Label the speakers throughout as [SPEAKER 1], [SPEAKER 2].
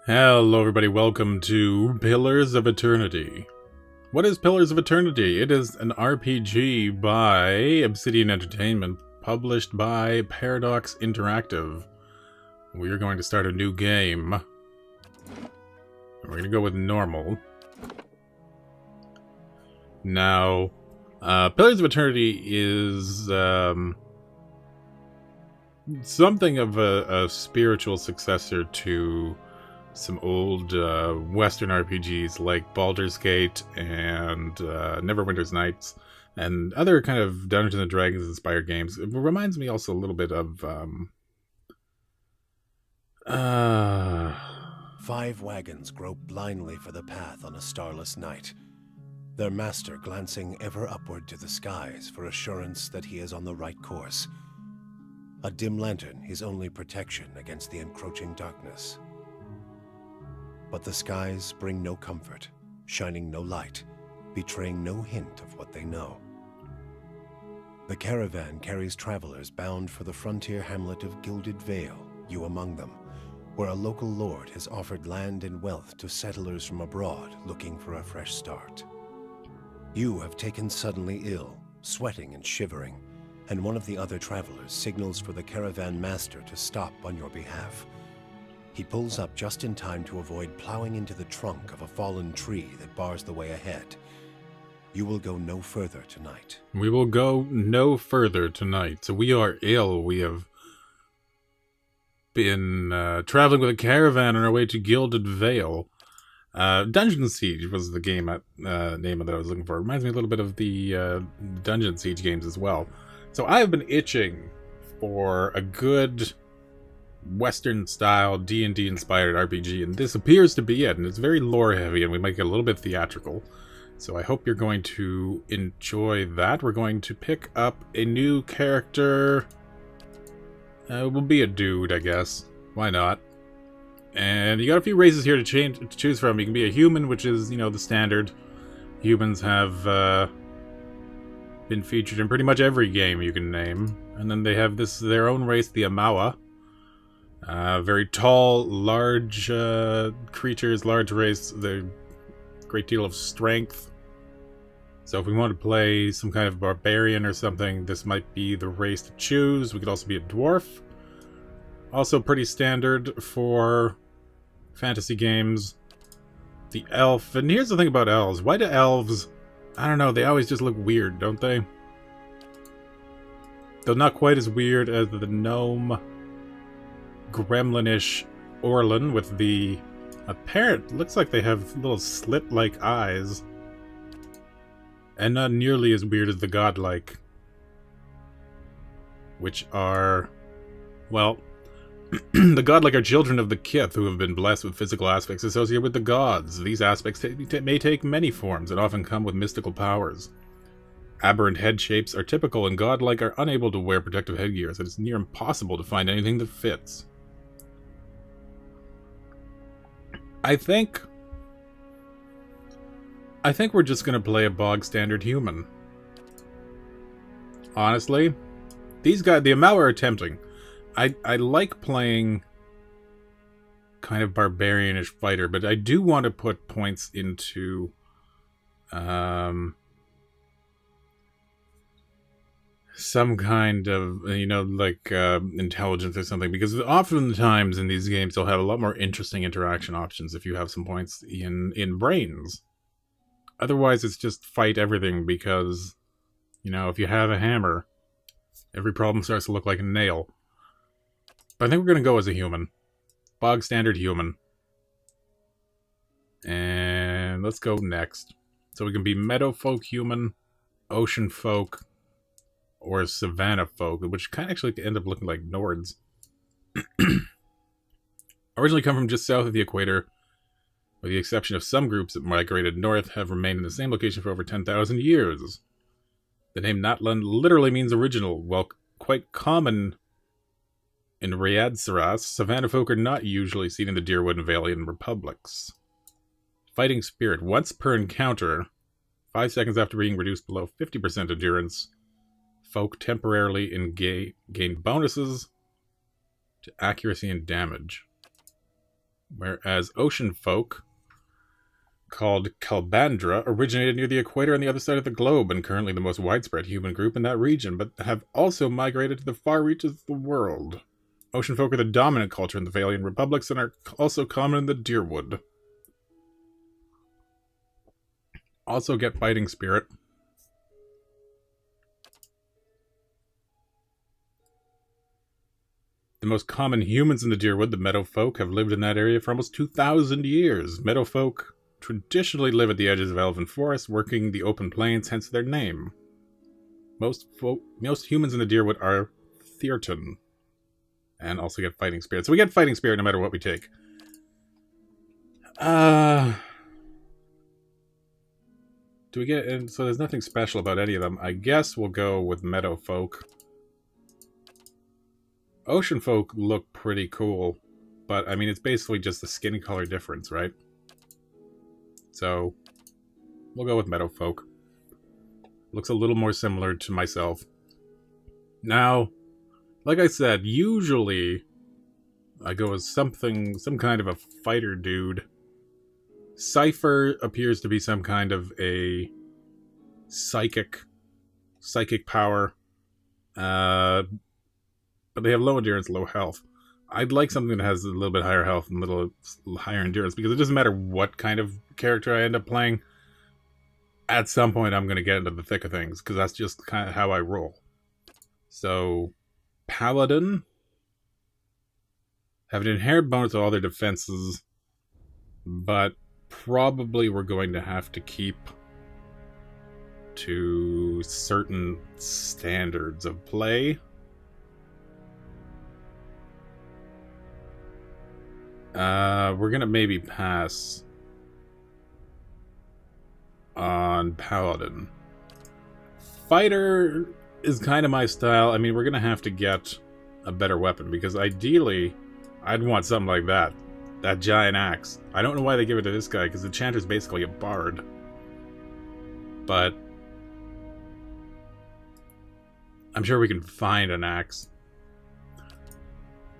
[SPEAKER 1] Hello everybody, welcome to Pillars of Eternity. What is Pillars of Eternity? It is an RPG by Obsidian Entertainment, published by Paradox Interactive. We are going to start a new game. We're going to go with normal. Now, Pillars of Eternity is something of a spiritual successor to some old Western RPGs like Baldur's Gate and Neverwinter's Nights and other kind of Dungeons and Dragons inspired games. It reminds me also a little bit of
[SPEAKER 2] 5 wagons grope blindly for the path on a starless night, their master glancing ever upward to the skies for assurance that he is on the right course. A dim lantern his only protection against the encroaching darkness. But the skies bring no comfort, shining no light, betraying no hint of what they know. The caravan carries travelers bound for the frontier hamlet of Gilded Vale, you among them, where a local lord has offered land and wealth to settlers from abroad looking for a fresh start. You have taken suddenly ill, sweating and shivering, and one of the other travelers signals for the caravan master to stop on your behalf. He pulls up just in time to avoid plowing into the trunk of a fallen tree that bars the way ahead. You will go no further tonight.
[SPEAKER 1] We will go no further tonight. So we are ill. We have been traveling with a caravan on our way to Gilded Vale. Dungeon Siege was the game name that I was looking for. It reminds me a little bit of the Dungeon Siege games as well. So I have been itching for a good Western-style D&D inspired RPG, and this appears to be it, and it's very lore-heavy, and we might get a little bit theatrical. So I hope you're going to enjoy that. We're going to pick up a new character. It will be a dude, I guess. Why not? And you got a few races here to choose from. You can be a human, which is, you know, the standard. Humans have been featured in pretty much every game you can name. And then they have their own race, the Amawa. Very tall, large creatures, large race, the great deal of strength. So if we want to play some kind of barbarian or something, this might be the race to choose. We could also be a dwarf. Also pretty standard for fantasy games. The elf. And here's the thing about elves. Why do elves, I don't know, they always just look weird, don't they? Though not quite as weird as the gnome gremlinish Orlin with the apparent, looks like they have little slit-like eyes, and not nearly as weird as the godlike, which are, well, the godlike are children of the kith who have been blessed with physical aspects associated with the gods. These aspects may take many forms and often come with mystical powers. Aberrant head shapes are typical, and godlike are unable to wear protective headgear, so it's near impossible to find anything that fits. I think we're just gonna play a bog standard human. Honestly, these guys, the Amawa, are tempting. I like playing kind of barbarianish fighter, but I do want to put points into some kind of, you know, like intelligence or something, because oftentimes in these games they'll have a lot more interesting interaction options if you have some points in brains. Otherwise it's just fight everything, because, you know, if you have a hammer, every problem starts to look like a nail. But I think we're going to go as a human. Bog standard human. And let's go next. So we can be meadow folk human, ocean folk, or savannah folk, which kind of actually end up looking like Nords. Originally come from just south of the equator, with the exception of some groups that migrated north, have remained in the same location for over 10,000 years. The name Natlan literally means original. While quite common in Riadsaras, savannah folk are not usually seen in the Deerwood and Valian republics. Fighting spirit. Once per encounter, 5 seconds after being reduced below 50% endurance, folk temporarily gain bonuses to accuracy and damage. Whereas ocean folk, called Kalbandra, originated near the equator on the other side of the globe and currently the most widespread human group in that region, but have also migrated to the far reaches of the world. Ocean folk are the dominant culture in the Valian republics and are also common in the Deerwood. Also get fighting spirit. The most common humans in the Deerwood, the meadow folk, have lived in that area for almost 2,000 years. Meadow folk traditionally live at the edges of elven forests, working the open plains, hence their name. Most humans in the Deerwood are Thearton. And also get fighting spirit. So we get fighting spirit no matter what we take. Do we get... And so there's nothing special about any of them. I guess we'll go with meadow folk. Ocean folk look pretty cool. But, I mean, it's basically just the skin color difference, right? So, we'll go with meadow folk. Looks a little more similar to myself. Now, like I said, usually I go with some kind of a fighter dude. Cypher appears to be some kind of a psychic power. But they have low endurance, low health. I'd like something that has a little bit higher health and a little higher endurance, because it doesn't matter what kind of character I end up playing. At some point, I'm going to get into the thick of things, because that's just kind of how I roll. So, Paladin have an inherent bonus to all their defenses, but probably we're going to have to keep to certain standards of play. We're gonna maybe pass on Paladin. Fighter is kind of my style. I mean, we're gonna have to get a better weapon, because ideally I'd want something like that. That giant axe. I don't know why they give it to this guy, because the Enchanter's basically a bard. But I'm sure we can find an axe.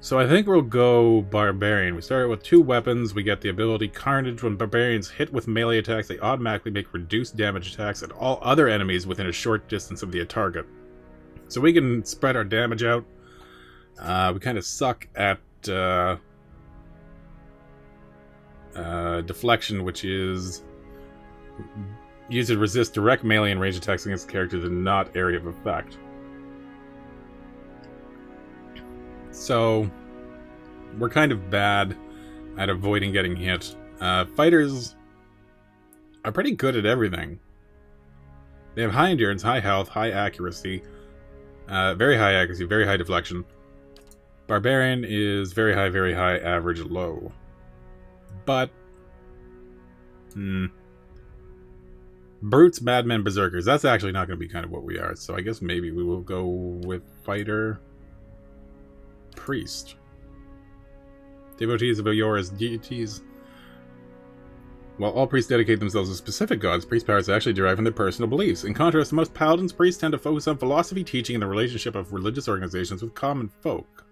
[SPEAKER 1] So I think we'll go Barbarian. We start with 2 weapons. We get the ability Carnage. When Barbarians hit with melee attacks, they automatically make reduced damage attacks at all other enemies within a short distance of the target. So we can spread our damage out. We kind of suck at deflection, which is use it to resist direct melee and range attacks against characters and not area of effect. So we're kind of bad at avoiding getting hit. Fighters are pretty good at everything. They have high endurance, high health, high accuracy, very high accuracy, very high deflection. Barbarian is very high, average, low. But Brutes, Madmen, Berserkers, that's actually not going to be kind of what we are. So I guess maybe we will go with Fighter, Priest. Devotees of Ayor as deities. While all priests dedicate themselves to specific gods, priest powers actually derive from their personal beliefs. In contrast to most paladins, priests tend to focus on philosophy, teaching, and the relationship of religious organizations with common folk.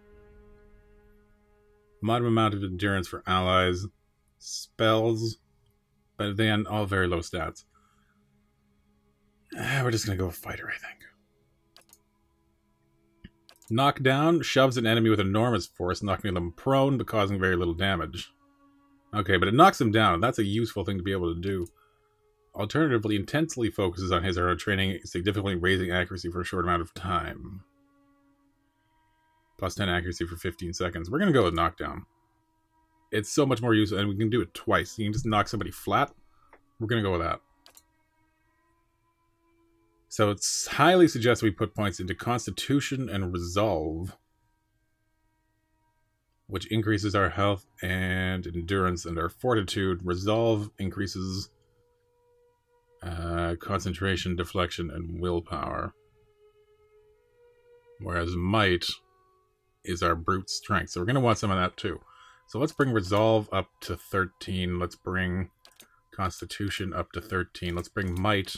[SPEAKER 1] Moderate amount of endurance for allies. Spells. But they have all very low stats. We're just going to go with Fighter, I think. Knockdown shoves an enemy with enormous force, knocking them prone but causing very little damage. Okay, but it knocks him down. That's a useful thing to be able to do. Alternatively, intensely focuses on his or her training, significantly raising accuracy for a short amount of time. Plus 10 accuracy for 15 seconds. We're going to go with knockdown. It's so much more useful, and we can do it twice. You can just knock somebody flat. We're going to go with that. So it's highly suggested we put points into Constitution and Resolve, which increases our health and endurance and our fortitude. Resolve increases concentration, deflection, and willpower. Whereas Might is our brute strength. So we're going to want some of that too. So let's bring Resolve up to 13. Let's bring Constitution up to 13. Let's bring Might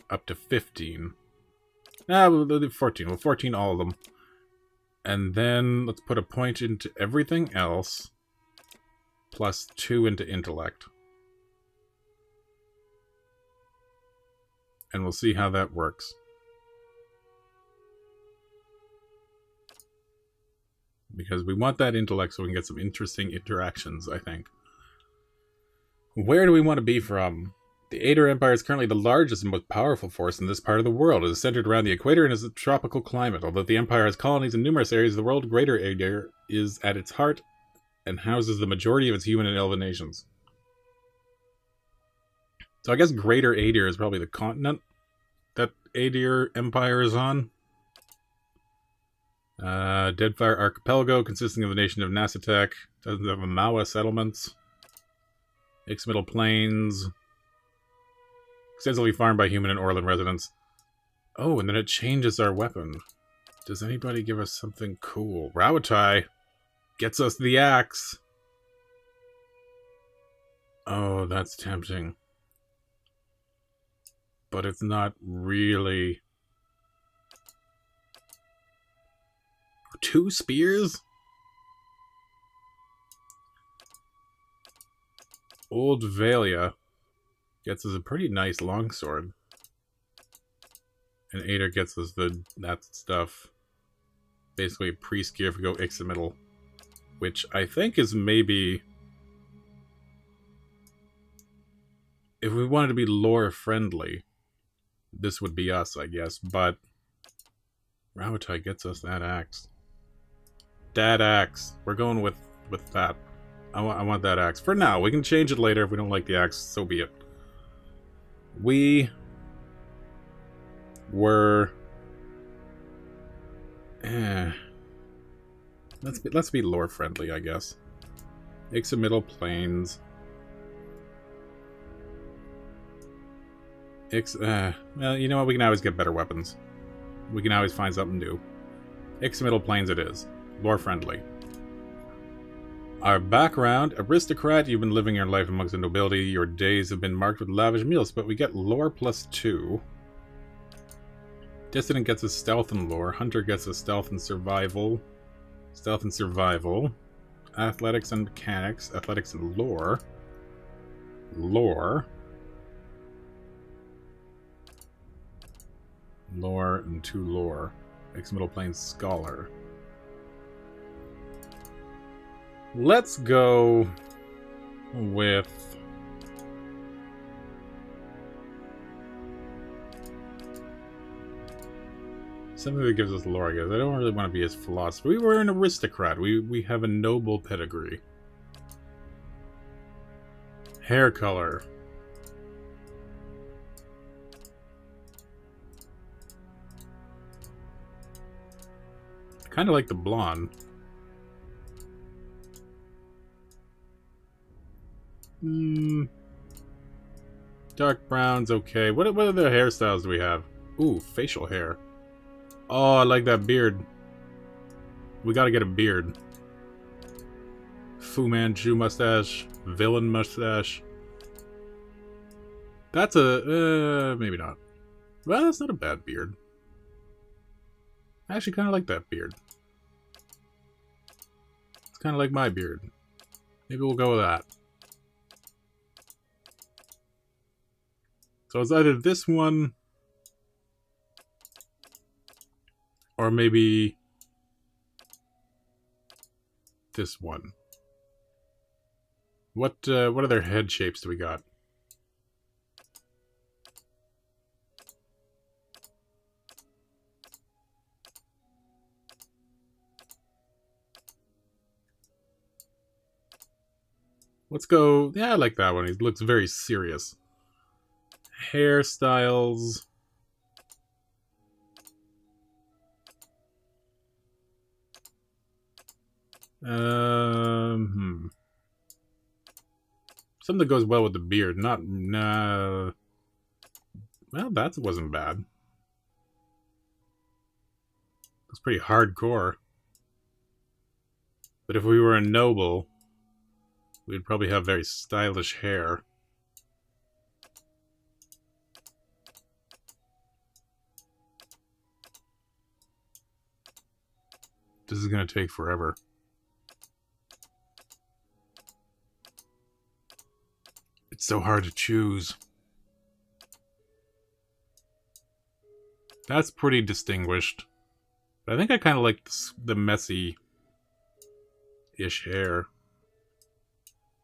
[SPEAKER 1] up to 15. We'll do 14. We'll 14 all of them. And then let's put a point into everything else. +2 into intellect. And we'll see how that works. Because we want that intellect so we can get some interesting interactions, I think. Where do we want to be from? The Ader Empire is currently the largest and most powerful force in this part of the world. It is centered around the equator and is a tropical climate. Although the Empire has colonies in numerous areas of the world, Greater Ader is at its heart and houses the majority of its human and elven nations. So I guess Greater Ader is probably the continent that Ader Empire is on. Deadfire Archipelago, consisting of the nation of Nasatek, doesn't have Amawa settlements. Ixmiddle Plains, extensively farmed by human and Orlan residents. Oh, and then it changes our weapon. Does anybody give us something cool? Rauatai gets us the axe. Oh, that's tempting. But it's not really... 2 spears? Old Valia gets us a pretty nice longsword. And Ader gets us that stuff. Basically, priest gear if we go Ixmiddle. Which I think is maybe... If we wanted to be lore friendly, this would be us, I guess. But Rauatai gets us that axe. That axe. We're going with that. I want that axe. For now, we can change it later if we don't like the axe, so be it. We were... Let's be lore friendly, I guess. Ixmiddle Plains. Well, you know what? We can always get better weapons. We can always find something new. Ixmiddle Plains it is. Lore friendly. Our background, aristocrat, you've been living your life amongst the nobility. Your days have been marked with lavish meals, but we get lore +2. Dissident gets us stealth and lore. Hunter gets us stealth and survival. Stealth and survival. Athletics and mechanics. Athletics and lore. Lore. Lore and 2 lore. Ixmiddle Plains Scholar. Let's go with... something that gives us lore, I guess. I don't really want to be as philosopher. We were an aristocrat. We have a noble pedigree. Hair color. Kind of like the blonde. Dark brown's okay. What other hairstyles do we have? Ooh, facial hair. Oh, I like that beard. We gotta get a beard. Fu Manchu mustache. Villain mustache. That's a... maybe not. Well, that's not a bad beard. I actually kind of like that beard. It's kind of like my beard. Maybe we'll go with that. So it's either this one... or maybe... this one. What other head shapes do we got? Let's go... yeah, I like that one. He looks very serious. Hairstyles... Something that goes well with the beard. Not... well, that wasn't bad. It's pretty hardcore. But if we were a noble... we'd probably have very stylish hair. This is going to take forever. It's so hard to choose. That's pretty distinguished. But I think I kind of like the messy-ish hair.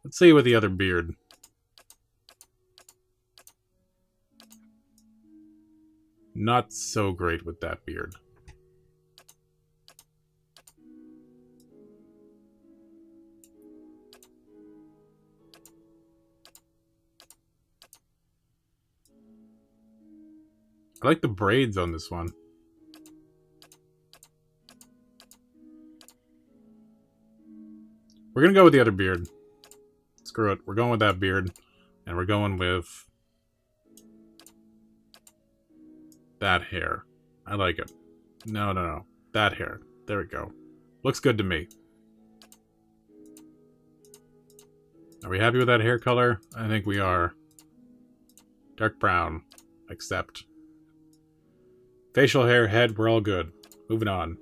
[SPEAKER 1] Let's see with the other beard. Not so great with that beard. I like the braids on this one. We're gonna go with the other beard. Screw it. We're going with that beard. And we're going with that hair. I like it. No. That hair. There we go. Looks good to me. Are we happy with that hair color? I think we are. Dark brown. Accept. Facial hair, head, we're all good. Moving on.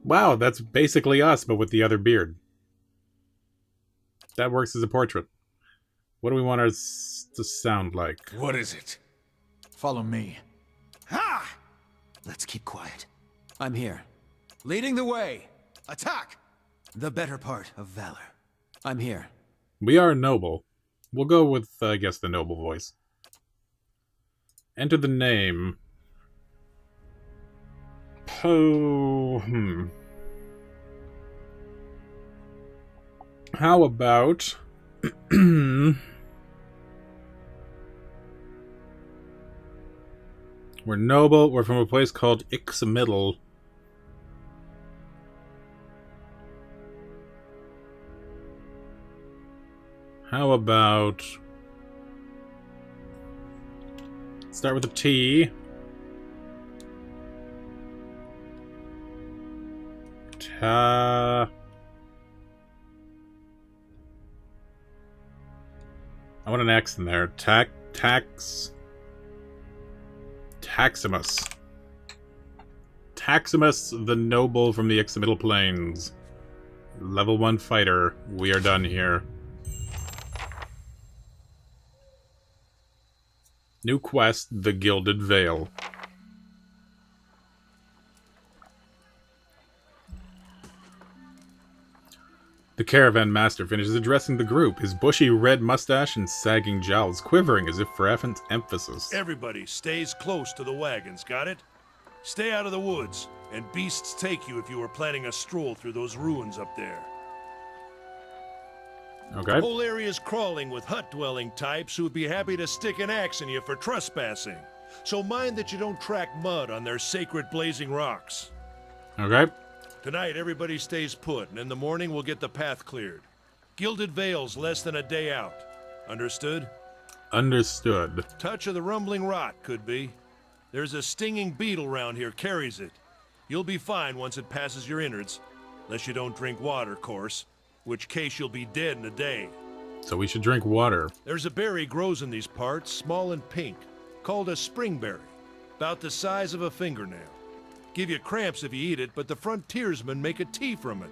[SPEAKER 1] Wow, that's basically us, but with the other beard. That works as a portrait. What do we want ours to sound like?
[SPEAKER 3] What is it?
[SPEAKER 4] Follow me.
[SPEAKER 3] Ha!
[SPEAKER 4] Let's keep quiet.
[SPEAKER 3] I'm here. Leading the way.
[SPEAKER 4] Attack!
[SPEAKER 3] The better part of valor. I'm here.
[SPEAKER 1] We are noble. We'll go with, I guess, the noble voice. Enter the name. How about... We're noble. We're from a place called Ixamiddle. How about... Start with a T. I want an X in there. Taximus. Taximus, the noble from the Ixamiddle Plains. Level 1 fighter. We are done here. New quest, the Gilded Veil. The caravan master finishes addressing the group, his bushy red mustache and sagging jowls quivering as if for emphasis.
[SPEAKER 5] Everybody stays close to the wagons, got it? Stay out of the woods, and beasts take you if you were planning a stroll through those ruins up there.
[SPEAKER 1] Okay.
[SPEAKER 5] The whole area's crawling with hut-dwelling types who would be happy to stick an axe in you for trespassing. So mind that you don't track mud on their sacred blazing rocks.
[SPEAKER 1] Okay.
[SPEAKER 5] Tonight, everybody stays put, and in the morning we'll get the path cleared. Gilded Veil's less than a day out. Understood?
[SPEAKER 1] Understood.
[SPEAKER 5] Touch of the rumbling rot, could be. There's a stinging beetle round here, carries it. You'll be fine once it passes your innards. Unless you don't drink water, course. Which case you'll be dead in a day.
[SPEAKER 1] So we should drink water.
[SPEAKER 5] There's a berry grows in these parts, small and pink, called a springberry. About the size of a fingernail. Give you cramps if you eat it, but the frontiersmen make a tea from it.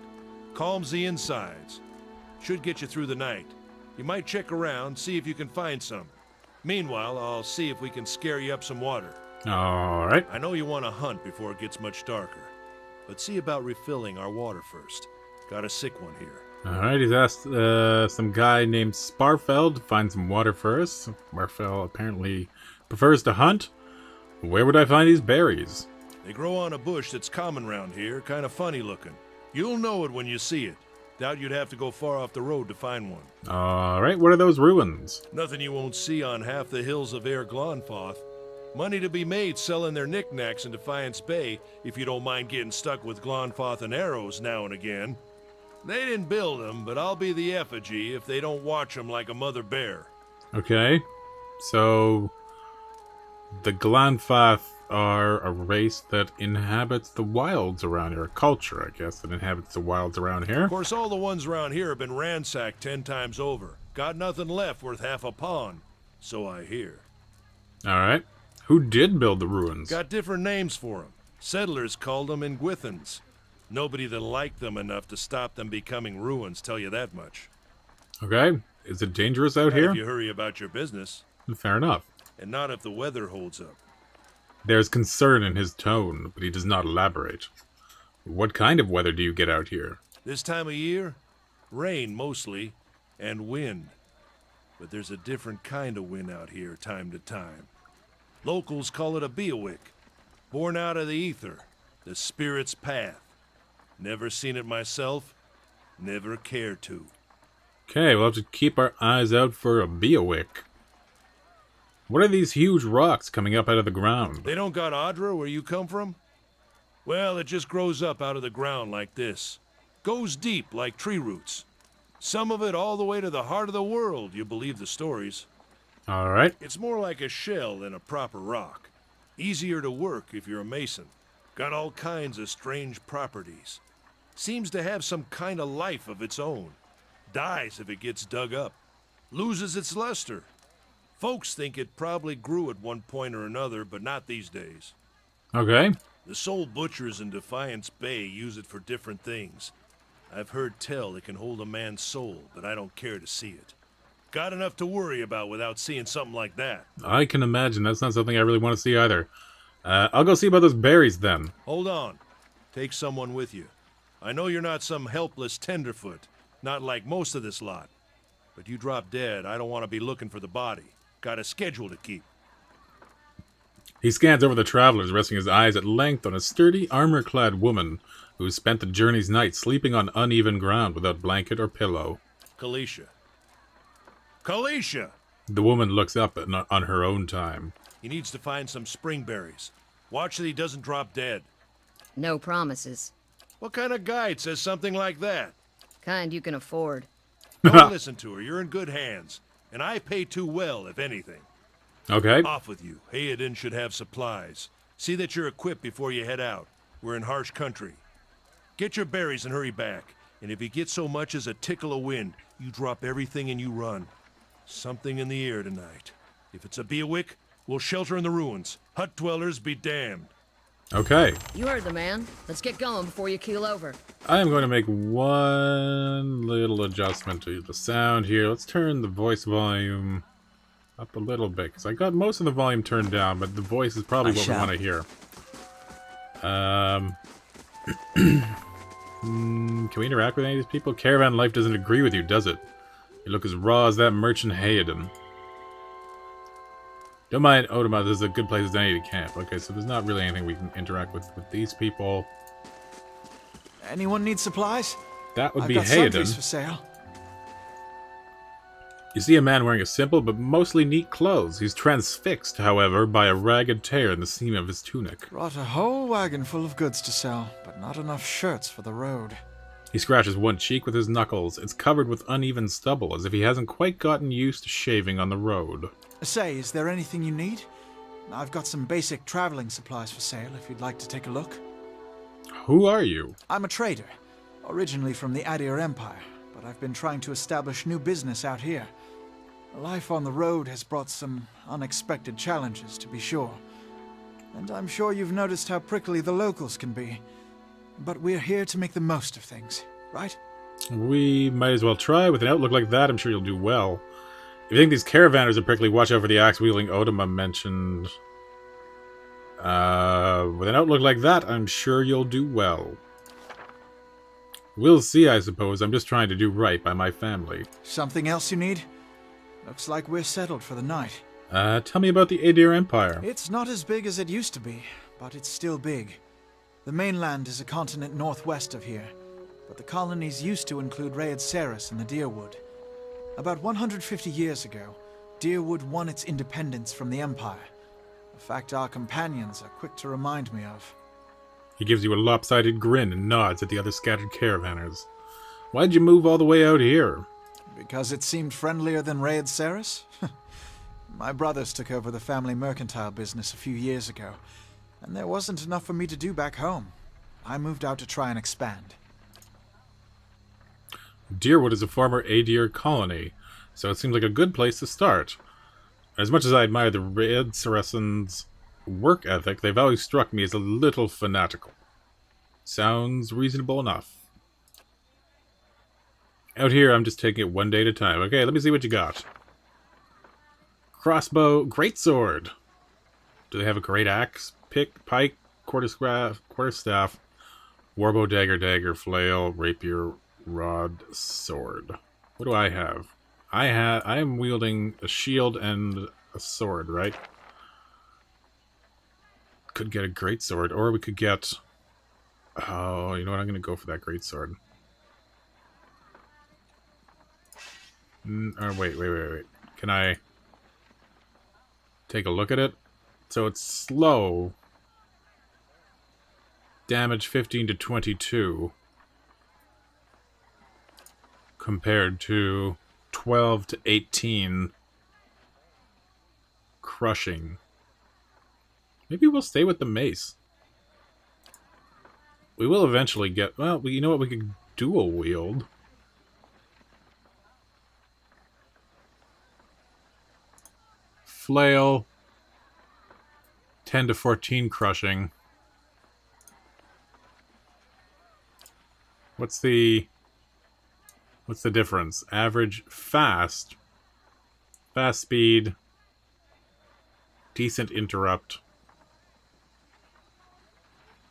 [SPEAKER 5] Calms the insides. Should get you through the night. You might check around, see if you can find some. Meanwhile, I'll see if we can scare you up some water.
[SPEAKER 1] Alright.
[SPEAKER 5] I know you want to hunt before it gets much darker. But see about refilling our water first. Got a sick one here.
[SPEAKER 1] Alright, he's asked some guy named Sparfeld to find some water for us. Sparfeld apparently prefers to hunt. Where would I find these berries?
[SPEAKER 5] They grow on a bush that's common round here, kind of funny looking. You'll know it when you see it. Doubt you'd have to go far off the road to find one.
[SPEAKER 1] Alright, what are those ruins?
[SPEAKER 5] Nothing you won't see on half the hills of Air Glonfoth. Money to be made selling their knickknacks in Defiance Bay, if you don't mind getting stuck with Glonfoth and arrows now and again. They didn't build them, but I'll be the effigy if they don't watch them like a mother bear.
[SPEAKER 1] Okay, so the Glonfoth are a race that inhabits the wilds around here. A culture, I guess, that inhabits the wilds around here.
[SPEAKER 5] Of course, all the ones around here have been ransacked 10 times over. Got nothing left worth half a pawn. So I hear.
[SPEAKER 1] Alright. Who did build the ruins?
[SPEAKER 5] Got different names for them. Settlers called them Ingwithans. Nobody that liked them enough to stop them becoming ruins, tell you that much.
[SPEAKER 1] Okay. Is it dangerous out
[SPEAKER 5] Not
[SPEAKER 1] here?
[SPEAKER 5] if you hurry about your business,
[SPEAKER 1] Fair enough.
[SPEAKER 5] and not if the weather holds up.
[SPEAKER 1] There's concern in his tone, but he does not elaborate. What kind of weather do you get out here?
[SPEAKER 5] This time of year, rain mostly, and wind. But there's a different kind of wind out here time to time. Locals call it a beowick, born out of the ether, the spirit's path. Never seen it myself, never care to.
[SPEAKER 1] Okay, we'll have to keep our eyes out for a beowick. What are these huge rocks coming up out of the ground?
[SPEAKER 5] They don't got Adra where you come from? Well, it just grows up out of the ground like this. Goes deep like tree roots. Some of it all the way to the heart of the world, you believe the stories.
[SPEAKER 1] Alright.
[SPEAKER 5] It's more like a shell than a proper rock. Easier to work if you're a mason. Got all kinds of strange properties. Seems to have some kind of life of its own. Dies if it gets dug up. Loses its luster. Folks think it probably grew at one point or another, but not these days.
[SPEAKER 1] Okay.
[SPEAKER 5] The soul butchers in Defiance Bay use it for different things. I've heard tell it can hold a man's soul, but I don't care to see it. Got enough to worry about without seeing something like that.
[SPEAKER 1] I can imagine. That's not something I really want to see either. I'll go see about those berries then.
[SPEAKER 5] Hold on. Take someone with you. I know you're not some helpless tenderfoot, not like most of this lot. But you drop dead, I don't want to be looking for the body. Got a schedule to keep.
[SPEAKER 1] He scans over the travelers, resting his eyes at length on a sturdy, armor-clad woman who spent the journey's night sleeping on uneven ground without blanket or pillow.
[SPEAKER 5] Kalisha. Kalisha!
[SPEAKER 1] The woman looks up on her own time.
[SPEAKER 5] He needs to find some springberries. Watch that he doesn't drop dead.
[SPEAKER 6] No promises.
[SPEAKER 5] What kind of guide says something like that?
[SPEAKER 6] Kind you can afford.
[SPEAKER 5] Don't listen to her. You're in good hands. And I pay too well, if anything.
[SPEAKER 1] Okay.
[SPEAKER 5] Off with you. Hayden should have supplies. See that you're equipped before you head out. We're in harsh country. Get your berries and hurry back. And if you get so much as a tickle of wind, you drop everything and you run. Something in the air tonight. If it's a beowick, we'll shelter in the ruins. Hut dwellers be damned.
[SPEAKER 1] Okay.
[SPEAKER 6] You heard the man. Let's get going before you keel over.
[SPEAKER 1] I am going to make one little adjustment to the sound here. Let's turn the voice volume up a little bit, because I got most of the volume turned down, but the voice is probably what we want to hear. Can we interact with any of these people? Caravan life doesn't agree with you, does it? You look as raw as that merchant Hayden. Don't mind Odama, this is a good place as any to camp. Okay, so there's not really anything we can interact with these people.
[SPEAKER 3] Anyone need supplies?
[SPEAKER 1] That would
[SPEAKER 3] I've
[SPEAKER 1] be
[SPEAKER 3] got
[SPEAKER 1] Hayden.
[SPEAKER 3] sundries for sale.
[SPEAKER 1] You see a man wearing a simple but mostly neat clothes. He's transfixed, however, by a ragged tear in the seam of his tunic.
[SPEAKER 3] Brought a whole wagon full of goods to sell, but not enough shirts for the road.
[SPEAKER 1] He scratches one cheek with his knuckles. It's covered with uneven stubble, as if he hasn't quite gotten used to shaving on the road.
[SPEAKER 3] Say, is there anything you need? I've got some basic traveling supplies for sale if you'd like to take a look.
[SPEAKER 1] Who are you?
[SPEAKER 3] I'm a trader, originally from the Adir Empire, but I've been trying to establish new business out here. Life on the road has brought some unexpected challenges, to be sure. And I'm sure you've noticed how prickly the locals can be. But we're here to make the most of things, right?
[SPEAKER 1] We might as well try. With an outlook like that, I'm sure you'll do well. If you think these caravanners are prickly, watch out for the axe-wielding Odama mentioned. With an outlook like that, I'm sure you'll do well. We'll see, I suppose. I'm just trying to do right by my family.
[SPEAKER 3] Something else you need? Looks like we're settled for the night.
[SPEAKER 1] Tell me about the Adir Empire.
[SPEAKER 3] It's not as big as it used to be, but it's still big. The mainland is a continent northwest of here, but the colonies used to include Raed Ceres and the Deerwood. About 150 years ago, Deerwood won its independence from the Empire, a fact our companions are quick to remind me of.
[SPEAKER 1] He gives you a lopsided grin and nods at the other scattered caravanners. Why'd you move all the way out here?
[SPEAKER 3] Because it seemed friendlier than Raed Ceres? My brothers took over the family mercantile business a few years ago, and there wasn't enough for me to do back home. I moved out to try and expand.
[SPEAKER 1] Deerwood is a former Adir colony, so it seems like a good place to start. As much as I admire the Raed Ceresans' work ethic, they've always struck me as a little fanatical. Sounds reasonable enough. Out here, I'm just taking it one day at a time. Okay, let me see what you got. Crossbow, greatsword. Do they have a great axe? Pick, pike, quarterstaff, warbow, dagger, flail, rapier, rod, sword. What do I have? I am wielding a shield and a sword, right? Could get a greatsword, or we could get... Oh, you know what? I'm going to go for that greatsword. Wait. Can I take a look at it? So it's slow. Damage 15 to 22. Compared to 12 to 18. Crushing. Maybe we'll stay with the mace. We will eventually get... Well, you know what? We could dual wield. Flail. 10 to 14 crushing. What's the difference? Average fast. Fast speed. Decent interrupt.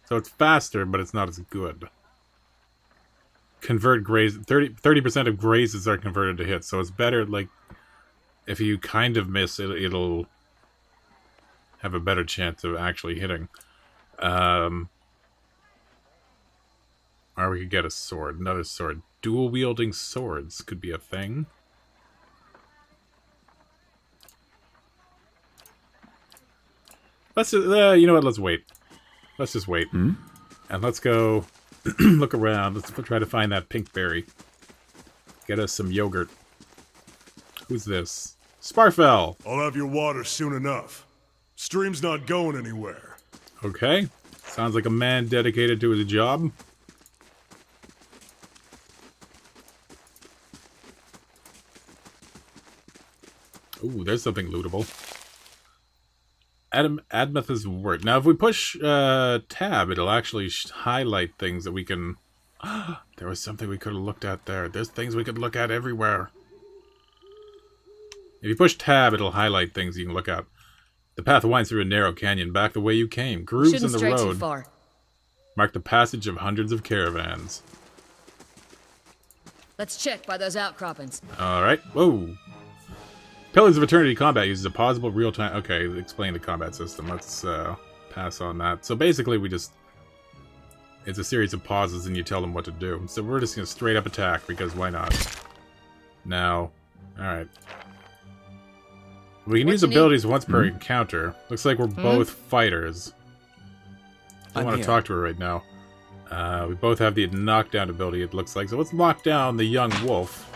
[SPEAKER 1] So it's faster, but it's not as good. Convert graze. 30% of grazes are converted to hits, so it's better, like, if you kind of miss, it'll have a better chance of actually hitting. Or we could get a sword. Another sword. Dual-wielding swords could be a thing. Let's, you know what, let's wait. Let's just wait. And let's go look around. Let's try to find that pink berry. Get us some yogurt. Who's this? Sparfell!
[SPEAKER 7] I'll have your water soon enough. Stream's not going anywhere.
[SPEAKER 1] Okay. Sounds like a man dedicated to his job. Ooh, there's something lootable. Admeth's word. Now, if we push tab, it'll actually highlight things that we can... There was something we could have looked at there. There's things we could look at everywhere. If you push tab, it'll highlight things you can look at. The path winds through a narrow canyon, back the way you came. Grooves in the
[SPEAKER 6] Shouldn't stray
[SPEAKER 1] road
[SPEAKER 6] too far.
[SPEAKER 1] mark the passage of hundreds of caravans.
[SPEAKER 6] Let's check by those outcroppings.
[SPEAKER 1] Alright. Whoa. Pillars of Eternity combat uses a pausable real-time... Okay, explain the combat system. Let's pass on that. So basically we just... It's a series of pauses and you tell them what to do. So we're just going to straight up attack because why not? Now. Alright. We can use abilities once per encounter. Looks like we're both fighters. I don't want to talk to her right now. We both have the knockdown ability, it looks like. So let's knock down the young wolf.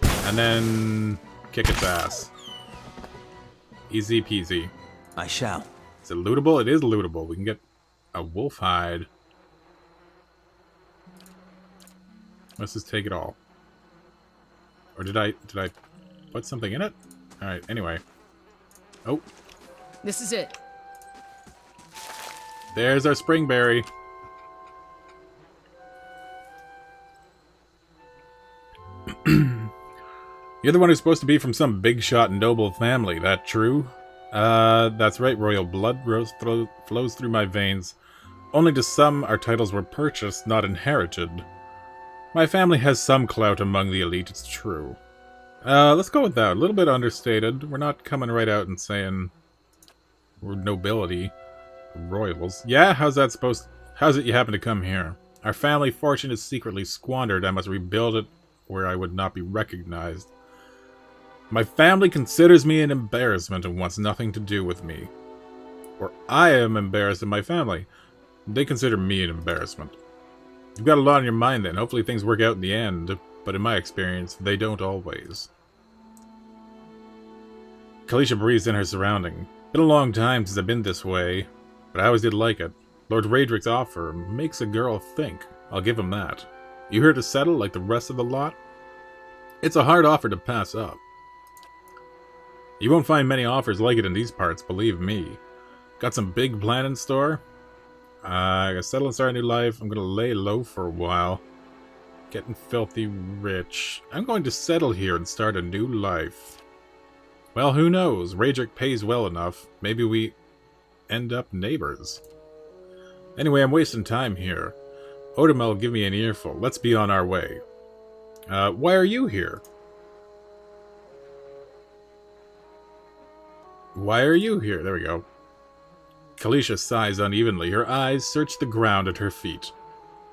[SPEAKER 1] And then kick its ass. Easy peasy.
[SPEAKER 4] I shall.
[SPEAKER 1] Is it lootable? It is lootable. We can get a wolf hide. Let's just take it all. Or did I put something in it? Alright, anyway. Oh.
[SPEAKER 6] This is it.
[SPEAKER 1] There's our springberry. You're the one who's supposed to be from some big shot noble family, that true? That's right, royal blood flows through my veins. Only to some our titles were purchased, not inherited. My family has some clout among the elite, it's true. Let's go with that. A little bit understated. We're not coming right out and saying we're nobility. Royals. Yeah, how's it you happen to come here? Our family fortune is secretly squandered. I must rebuild it where I would not be recognized. My family considers me an embarrassment and wants nothing to do with me. Or I am embarrassed of my family. They consider me an embarrassment. You've got a lot on your mind then. Hopefully things work out in the end. But in my experience, they don't always. Kalisha breathes in her surrounding. Been a long time since I've been this way, but I always did like it. Lord Raedric's offer makes a girl think. I'll give him that. You here to settle like the rest of the lot? It's a hard offer to pass up. You won't find many offers like it in these parts, believe me. Got some big plan in store? I gotta settle and start a new life. I'm gonna lay low for a while. Getting filthy rich. I'm going to settle here and start a new life. Well, who knows? Raedric pays well enough. Maybe we end up neighbors. Anyway, I'm wasting time here. Odamel, give me an earful. Let's be on our way. Why are you here? Why are you here? There we go. Kalisha sighs unevenly. Her eyes search the ground at her feet.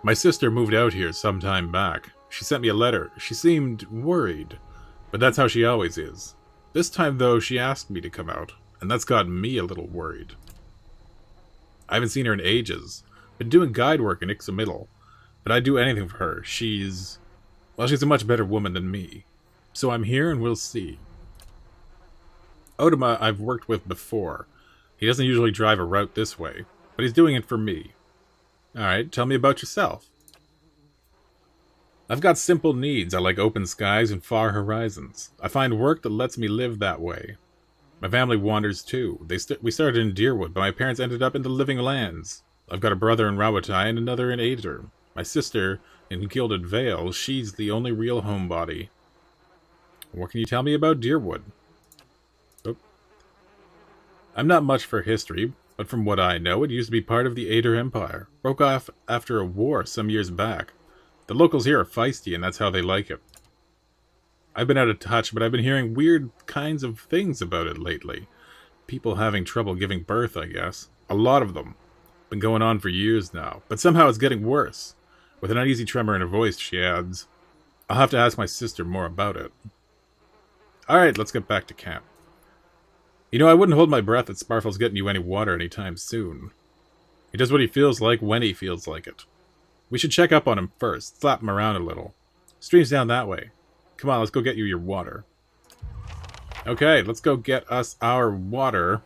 [SPEAKER 1] My sister moved out here some time back. She sent me a letter. She seemed worried, but that's how she always is. This time, though, she asked me to come out, and that's got me a little worried. I haven't seen her in ages. Been doing guide work in Ixamiddle, but I'd do anything for her. She's a much better woman than me. So I'm here and we'll see. Odama I've worked with before. He doesn't usually drive a route this way, but he's doing it for me. Alright, tell me about yourself. I've got simple needs. I like open skies and far horizons. I find work that lets me live that way. My family wanders too. We started in Deerwood, but my parents ended up in the Living Lands. I've got a brother in Rawatai and another in Aether. My sister in Gilded Vale, she's the only real homebody. What can you tell me about Deerwood? Oh. I'm not much for history, but from what I know, it used to be part of the Aether Empire. Broke off after a war some years back. The locals here are feisty, and that's how they like it. I've been out of touch, but I've been hearing weird kinds of things about it lately. People having trouble giving birth, I guess. A lot of them. Been going on for years now, but somehow it's getting worse. With an uneasy tremor in her voice, she adds, I'll have to ask my sister more about it. Alright, let's get back to camp. You know, I wouldn't hold my breath that Sparfle's getting you any water anytime soon. He does what he feels like when he feels like it. We should check up on him first, slap him around a little. Stream's down that way. Come on, let's go get you your water. Okay, let's go get us our water.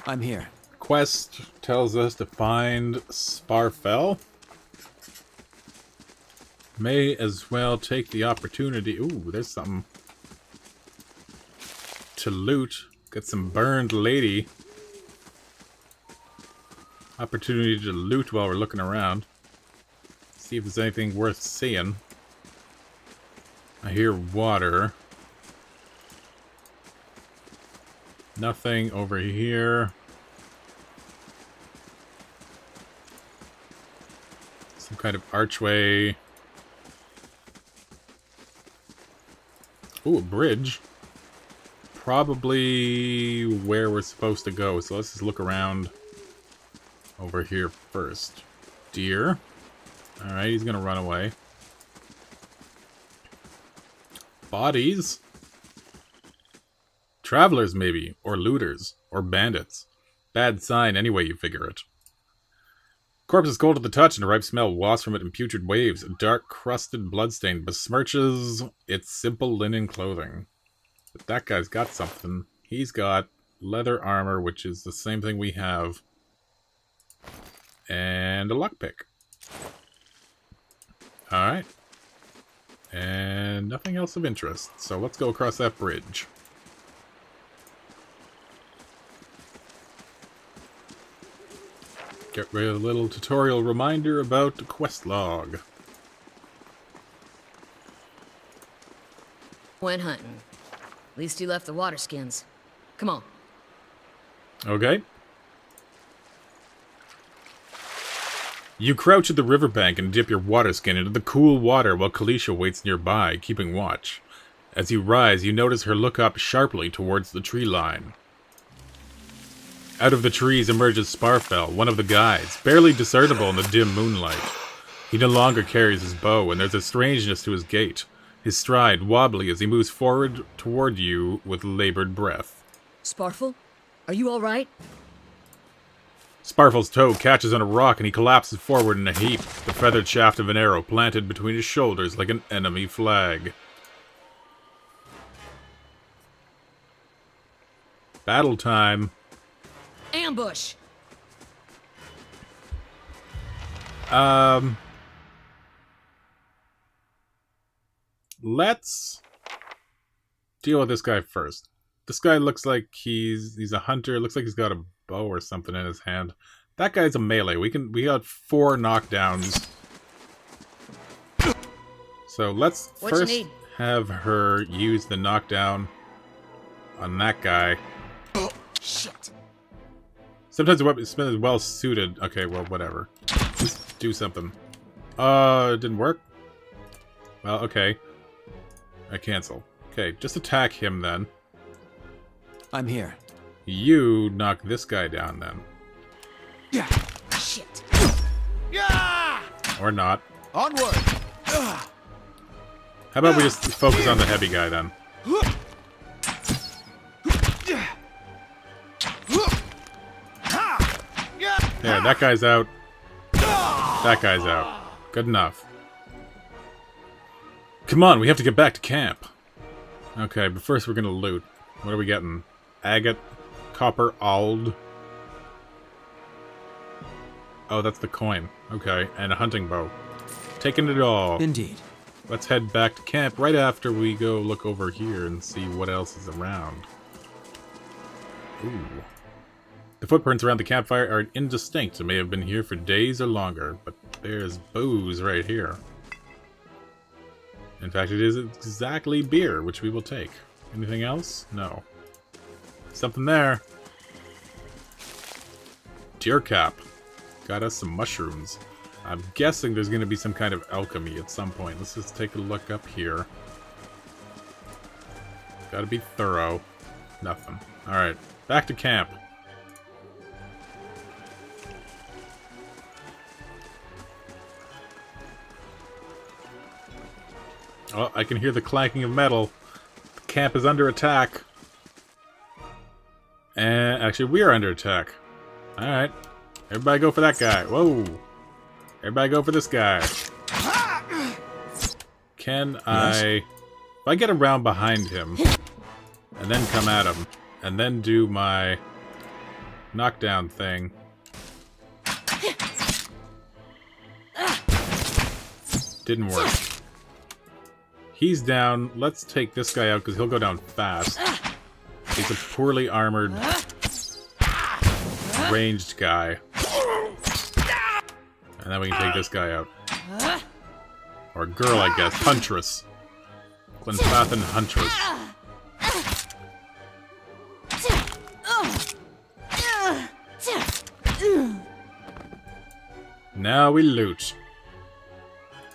[SPEAKER 4] I'm here.
[SPEAKER 1] Quest tells us to find Sparfell. May as well take the opportunity. Ooh, there's something to loot. Get some burned lady. Opportunity to loot while we're looking around. See if there's anything worth seeing. I hear water. Nothing over here. Some kind of archway. Ooh, a bridge. Probably where we're supposed to go. So let's just look around over here first. Deer. Alright, he's gonna run away. Bodies. Travelers, maybe. Or looters. Or bandits. Bad sign anyway you figure it. Corpse is cold to the touch, and a ripe smell wafts from it in putrid waves. A dark, crusted bloodstain besmirches its simple linen clothing. But that guy's got something. He's got leather armor, which is the same thing we have. And a lockpick. Alright. And nothing else of interest. So let's go across that bridge. Get rid of a little tutorial reminder about the quest log.
[SPEAKER 6] Went hunting. At least you left the water skins. Come on.
[SPEAKER 1] Okay. You crouch at the riverbank and dip your water skin into the cool water while Kalisha waits nearby, keeping watch. As you rise, you notice her look up sharply towards the tree line. Out of the trees emerges Sparfell, one of the guides, barely discernible in the dim moonlight. He no longer carries his bow, and there's a strangeness to his gait, his stride wobbly as he moves forward toward you with labored breath.
[SPEAKER 6] Sparfle? Are you alright?
[SPEAKER 1] Sparfle's toe catches on a rock and he collapses forward in a heap, the feathered shaft of an arrow planted between his shoulders like an enemy flag. Battle time.
[SPEAKER 6] Ambush!
[SPEAKER 1] Let's deal with this guy first. This guy looks like he's a hunter. Looks like he's got a bow or something in his hand. That guy's a melee. We got 4 knockdowns So let's
[SPEAKER 6] What you
[SPEAKER 1] first
[SPEAKER 6] need?
[SPEAKER 1] have her use the knockdown on that guy.
[SPEAKER 7] Oh, shit.
[SPEAKER 1] Sometimes the weapon spin is well suited. Okay, well, whatever. Just do something. It didn't work? Well, okay. I cancel. Okay, just attack him then.
[SPEAKER 4] I'm here.
[SPEAKER 1] You knock this guy down then.
[SPEAKER 3] Yeah.
[SPEAKER 6] Shit.
[SPEAKER 3] Yeah!
[SPEAKER 1] Or not.
[SPEAKER 3] Onward!
[SPEAKER 1] How about we just focus on the heavy guy then? There, that guy's out. That guy's out. Good enough. Come on, we have to get back to camp. Okay, but first we're gonna loot. What are we getting? Agate, copper, ald. Oh, that's the coin. Okay, and a hunting bow. Taking it all.
[SPEAKER 4] Indeed.
[SPEAKER 1] Let's head back to camp right after we go look over here and see what else is around. Ooh. The footprints around the campfire are indistinct and may have been here for days or longer, but there's booze right here. In fact, it is exactly beer, which we will take. Anything else? No. Something there. Deer cap. Got us some mushrooms. I'm guessing there's going to be some kind of alchemy at some point. Let's just take a look up here. Gotta be thorough. Nothing. Alright, back to camp. Oh, I can hear the clanking of metal. The camp is under attack. And actually, we are under attack. Alright. Everybody go for that guy. Whoa. Everybody go for this guy. Can I... If I get around behind him, and then come at him, and then do my knockdown thing... Didn't work. He's down. Let's take this guy out, because he'll go down fast. He's a poorly armored, ranged guy. And then we can take this guy out. Or girl, I guess. Huntress. Glenfathan Huntress. Now we loot.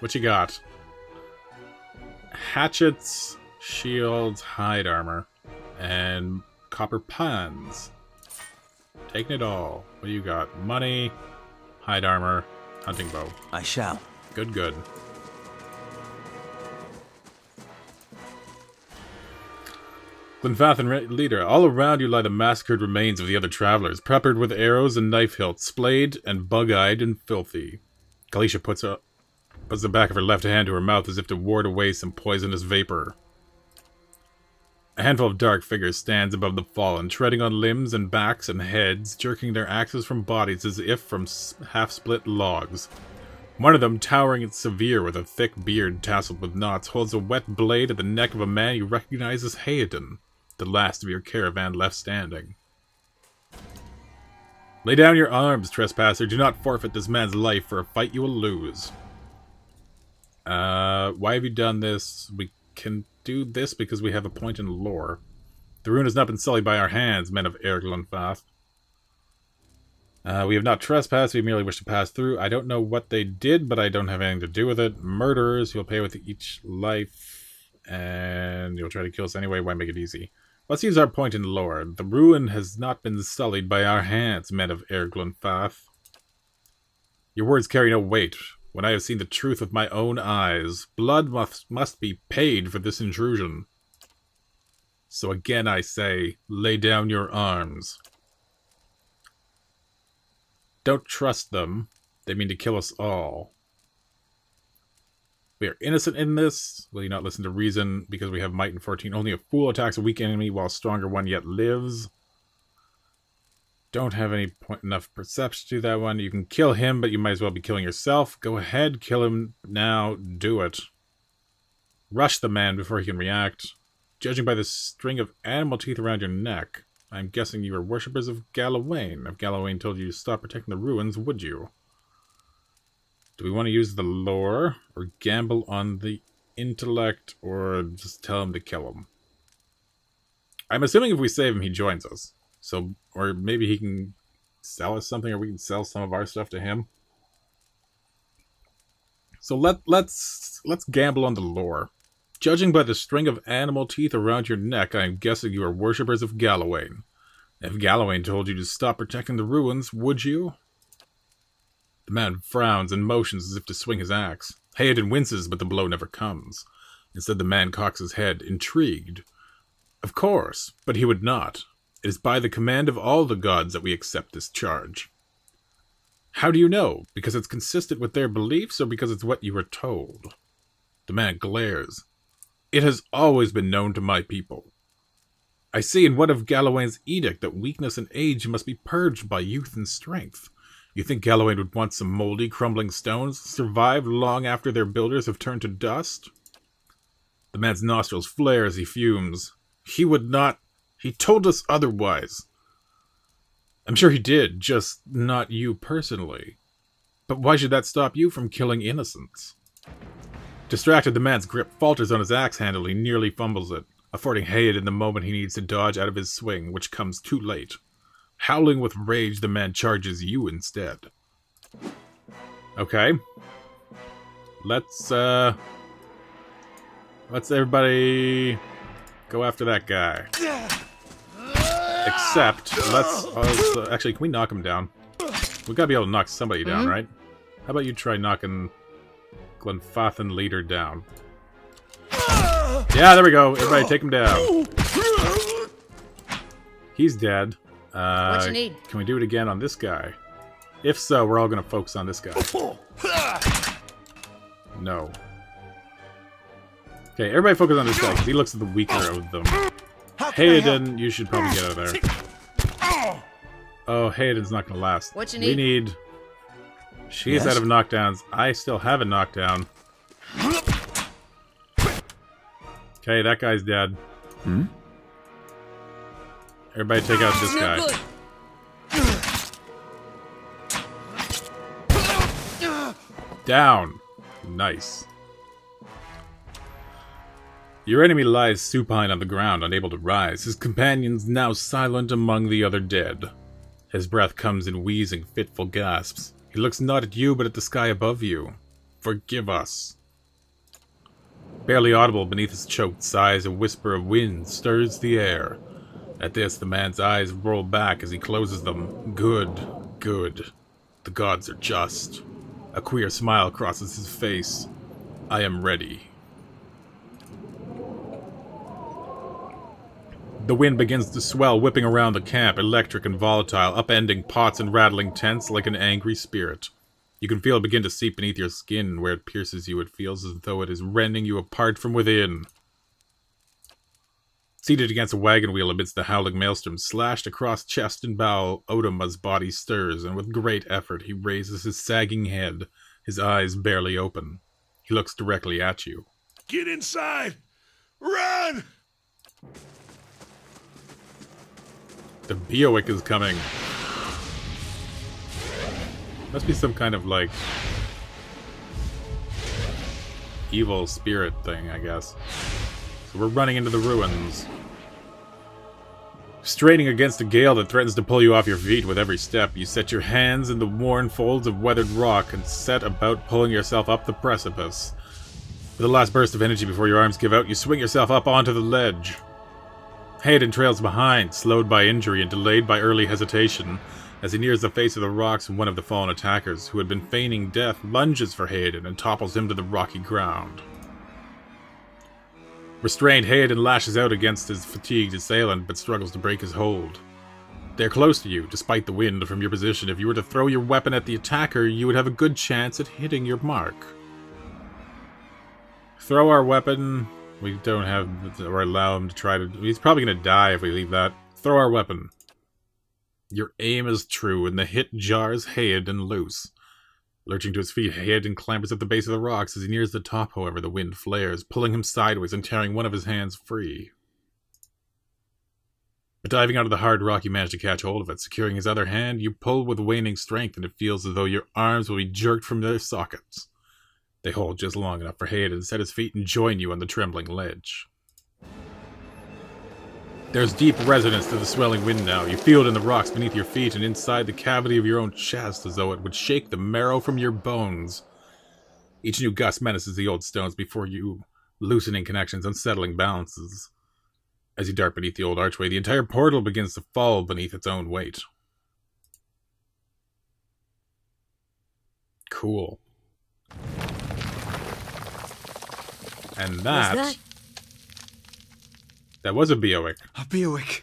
[SPEAKER 1] What you got? Hatchets, shields, hide armor, and copper pans. Taking it all. What do you got? Money, hide armor, hunting bow.
[SPEAKER 4] I shall.
[SPEAKER 1] Good, good. Glenfathan leader, all around you lie the massacred remains of the other travelers, peppered with arrows and knife hilts, splayed and bug-eyed and filthy. Kalisha puts the back of her left hand to her mouth as if to ward away some poisonous vapor. A handful of dark figures stands above the fallen, treading on limbs and backs and heads, jerking their axes from bodies as if from half-split logs. One of them, towering and severe with a thick beard tasseled with knots, holds a wet blade at the neck of a man you recognize as Hayden, the last of your caravan left standing. Lay down your arms, trespasser. Do not forfeit this man's life for a fight you will lose. Why have you done this? We can do this because we have a point in lore. The rune has not been sullied by our hands, men of Erglonfath. We have not trespassed, we merely wish to pass through. I don't know what they did, but I don't have anything to do with it. Murderers, you'll pay with each life, and you'll try to kill us anyway. Why make it easy? Let's use our point in lore. The ruin has not been sullied by our hands, men of Erglonfath. Your words carry no weight. When I have seen the truth with my own eyes, blood must be paid for this intrusion. So again I say, lay down your arms. Don't trust them. They mean to kill us all. We are innocent in this. Will you not listen to reason? Because we have might and 14. Only a fool attacks a weak enemy while a stronger one yet lives. Don't have enough perception to do that one. You can kill him, but you might as well be killing yourself. Go ahead, kill him now. Do it. Rush the man before he can react. Judging by the string of animal teeth around your neck, I'm guessing you are worshippers of Galawain. If Galawain told you to stop protecting the ruins, would you? Do we want to use the lore or gamble on the intellect, or just tell him to kill him? I'm assuming if we save him, he joins us. So, or maybe he can sell us something, or we can sell some of our stuff to him. So let's gamble on the lore. Judging by the string of animal teeth around your neck, I am guessing you are worshippers of Galawain. If Galawain told you to stop protecting the ruins, would you? The man frowns and motions as if to swing his axe. Hayden winces, but the blow never comes. Instead, the man cocks his head, intrigued. Of course, but he would not. It is by the command of all the gods that we accept this charge. How do you know? Because it's consistent with their beliefs, or because it's what you were told? The man glares. It has always been known to my people. I see in one of Galawain's edict that weakness and age must be purged by youth and strength. You think Galawain would want some moldy, crumbling stones to survive long after their builders have turned to dust? The man's nostrils flare as he fumes. He would not. He told us otherwise. I'm sure he did, just not you personally. But why should that stop you from killing innocents? Distracted, the man's grip falters on his axe handle. He nearly fumbles it, affording Hayden the moment he needs to dodge out of his swing, which comes too late. Howling with rage, the man charges you instead. Okay. Let's everybody go after that guy. Except, actually, can we knock him down? We gotta be able to knock somebody down, right? How about you try knocking Glenfathan Leader down? Yeah, there we go. Everybody take him down. He's dead.
[SPEAKER 6] What you need?
[SPEAKER 1] Can we do it again on this guy? If so, we're all gonna focus on this guy. No. Okay, everybody focus on this guy, because he looks the weaker of them. Hayden, you should probably get out of there. Oh, Hayden's not gonna last.
[SPEAKER 6] What you
[SPEAKER 1] We
[SPEAKER 6] need?
[SPEAKER 1] need... She's out of knockdowns. I still have a knockdown. Okay, that guy's dead. Everybody take out this guy. Down. Nice. Your enemy lies supine on the ground, unable to rise, his companions now silent among the other dead. His breath comes in wheezing, fitful gasps. He looks not at you, but at the sky above you. Forgive us. Barely audible beneath his choked sighs, a whisper of wind stirs the air. At this, the man's eyes roll back as he closes them. Good, good. The gods are just. A queer smile crosses his face. I am ready. The wind begins to swell, whipping around the camp, electric and volatile, upending pots and rattling tents like an angry spirit. You can feel it begin to seep beneath your skin. Where it pierces you, it feels as though it is rending you apart from within. Seated against a wagon wheel amidst the howling maelstrom, slashed across chest and bowel, Odoma's body stirs, and with great effort he raises his sagging head, his eyes barely open. He looks directly at you.
[SPEAKER 5] Get inside! Run!
[SPEAKER 1] The Biowick is coming. Must be some kind of, like, evil spirit thing, I guess. So we're running into the ruins. Straining against a gale that threatens to pull you off your feet with every step, you set your hands in the worn folds of weathered rock and set about pulling yourself up the precipice. With a last burst of energy before your arms give out, you swing yourself up onto the ledge. Hayden trails behind, slowed by injury and delayed by early hesitation. As he nears the face of the rocks, one of the fallen attackers, who had been feigning death, lunges for Hayden and topples him to the rocky ground. Restrained, Hayden lashes out against his fatigued assailant, but struggles to break his hold. They're close to you, despite the wind from your position. If you were to throw your weapon at the attacker, you would have a good chance at hitting your mark. Throw our weapon. We don't have, or allow him to try to... He's probably going to die if we leave that. Throw our weapon. Your aim is true, and the hit jars Hayden loose. Lurching to his feet, Hayden clambers at the base of the rocks. As he nears the top, however, the wind flares, pulling him sideways and tearing one of his hands free. But diving out of the hard rock, you manage to catch hold of it. Securing his other hand, you pull with waning strength, and it feels as though your arms will be jerked from their sockets. They hold just long enough for Hayden to set his feet and join you on the trembling ledge. There's deep resonance to the swelling wind now. You feel it in the rocks beneath your feet and inside the cavity of your own chest, as though it would shake the marrow from your bones. Each new gust menaces the old stones before you, loosening connections, unsettling balances. As you dart beneath the old archway, the entire portal begins to fall beneath its own weight. Cool. And that was a Biowick.
[SPEAKER 3] A Biowick.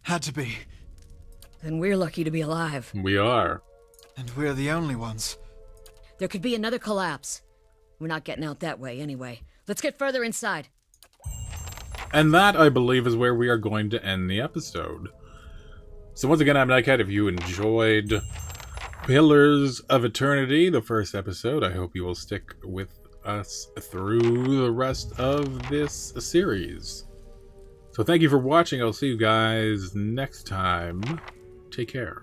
[SPEAKER 3] Had to be.
[SPEAKER 6] Then we're lucky to be alive.
[SPEAKER 1] We are.
[SPEAKER 3] And we're the only ones.
[SPEAKER 6] There could be another collapse. We're not getting out that way anyway. Let's get further inside.
[SPEAKER 1] And that, I believe, is where we are going to end the episode. So once again, I'm Nicad. If you enjoyed Pillars of Eternity, the first episode, I hope you will stick with us through the rest of this series. So thank you for watching. I'll see you guys next time. Take care.